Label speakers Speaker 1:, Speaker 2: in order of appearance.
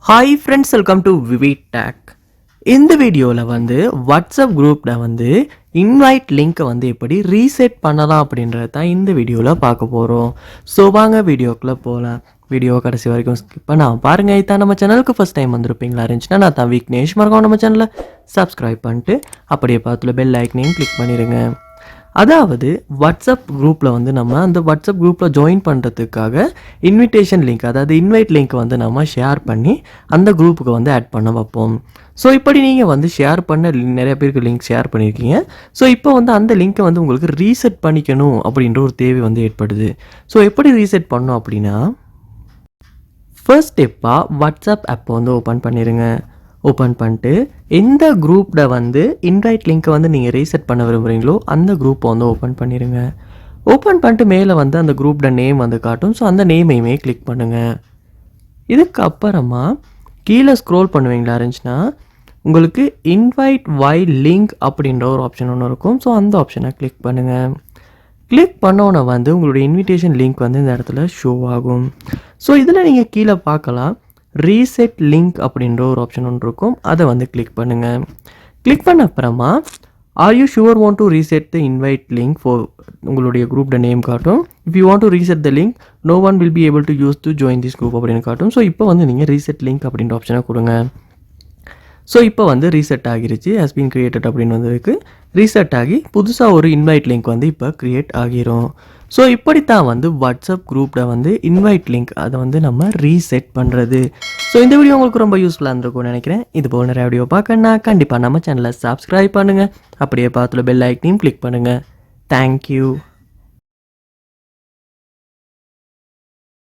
Speaker 1: Hi friends, welcome to vivid take. இந்த வீடியோவில் வந்து வாட்ஸ்அப் குரூப்பில் வந்து இன்வைட் லிங்க்கை வந்து எப்படி ரீசெட் பண்ணலாம் அப்படின்றது தான் இந்த வீடியோவில் பார்க்க போகிறோம். ஸோ வாங்க வீடியோக்குள்ளே போகலாம். வீடியோ கடைசி வரைக்கும் ஸ்கிப் பண்ணால் பாருங்கள். இதான் நம்ம சேனலுக்கு ஃபஸ்ட் டைம் வந்திருப்பீங்களா இருந்துச்சுன்னா நான் தான் விக்னேஷ் மறக்காம நம்ம சேனலை சப்ஸ்கிரைப் பண்ணிட்டு அப்படியே பார்த்துல பெல் ஐக்கனையும் கிளிக் பண்ணிடுங்க. அதாவது வாட்ஸ்அப் குரூப்பில் வந்து நம்ம அந்த வாட்ஸ்அப் குரூப்பில் ஜாயின் பண்ணுறதுக்காக இன்விடேஷன் லிங்க், அதாவது இன்வைட் லிங்க் வந்து நம்ம ஷேர் பண்ணி அந்த குரூப்புக்கு வந்து ஆட் பண்ண வைப்போம். ஸோ இப்படி நீங்கள் வந்து ஷேர் பண்ண நிறைய பேருக்கு லிங்க் ஷேர் பண்ணியிருக்கீங்க. ஸோ இப்போ வந்து அந்த லிங்க்கை வந்து உங்களுக்கு ரீசெட் பண்ணிக்கணும் அப்படின்ற ஒரு தேவை வந்து ஏற்படுது. ஸோ எப்படி ரீசெட் பண்ணோம் அப்படின்னா, ஃபர்ஸ்ட் ஸ்டெப்பாக வாட்ஸ்அப் ஆப்பை வந்து ஓப்பன் பண்ணிடுங்க. ஓப்பன் பண்ணிட்டு எந்த குரூப்பில் வந்து இன்வைட் லிங்க்கை வந்து நீங்கள் ரீசெட் பண்ண விரும்புகிறீங்களோ அந்த குரூப்பை வந்து ஓப்பன் பண்ணிடுங்க. ஓப்பன் பண்ணிட்டு மேலே வந்து அந்த குரூப்போட நேம் வந்து காட்டும். ஸோ அந்த நேமையுமே கிளிக் பண்ணுங்கள். இதுக்கப்புறமா கீழே ஸ்க்ரோல் பண்ணுவீங்களா இருந்துச்சுன்னா உங்களுக்கு இன்வைட் வை லிங்க் அப்படின்ற ஒரு ஆப்ஷன் ஒன்று இருக்கும். ஸோ அந்த ஆப்ஷனை கிளிக் பண்ணுங்கள். கிளிக் பண்ணோன்னே வந்து உங்களுடைய இன்விடேஷன் லிங்க் வந்து இந்த இடத்துல ஷோ ஆகும். ஸோ இதில் நீங்கள் கீழே பார்க்கலாம், ரீசெட் லிங்க் அப்படின்ற ஒரு ஆப்ஷன் ஒன்று இருக்கும். அதை வந்து கிளிக் பண்ணுங்கள். கிளிக் பண்ண அப்புறமா are you sure want to reset the invite link for உங்களுடைய குரூப்போட நேம் காட்டும். If you want to reset the link no one will be able to use to join this group அப்படின்னு காட்டும். So இப்போ வந்து நீங்கள் ரீசெட் லிங்க் அப்படின்ற ஆப்ஷனை கொடுங்க. ஸோ இப்போ வந்து ரீசெட் ஆகிருச்சு, ஹஸ் பீன் கிரியேட்டட் அப்படின்னு வந்துருக்கு. ரீசெட் ஆகி புதுசாக ஒரு இன்வைட் லிங்க் வந்து இப்போ க்ரியேட் ஆகிரும். ஸோ இப்படித்தான் வந்து வாட்ஸ்அப் குரூப்பில் வந்து இன்வைட் லிங்க் அதை வந்து நம்ம ரீசெட் பண்ணுறது. ஸோ இந்த வீடியோ உங்களுக்கு ரொம்ப யூஸ்ஃபுல்லாக இருந்திருக்கும்னு நினைக்கிறேன். இது போல் நிறைய வீடியோ பார்க்கணுன்னா கண்டிப்பாக நம்ம சேனலை சப்ஸ்கிரைப் பண்ணுங்கள். அப்படியே பார்த்துல பெல் ஐக்கனையும் கிளிக் பண்ணுங்கள். தேங்க்யூ.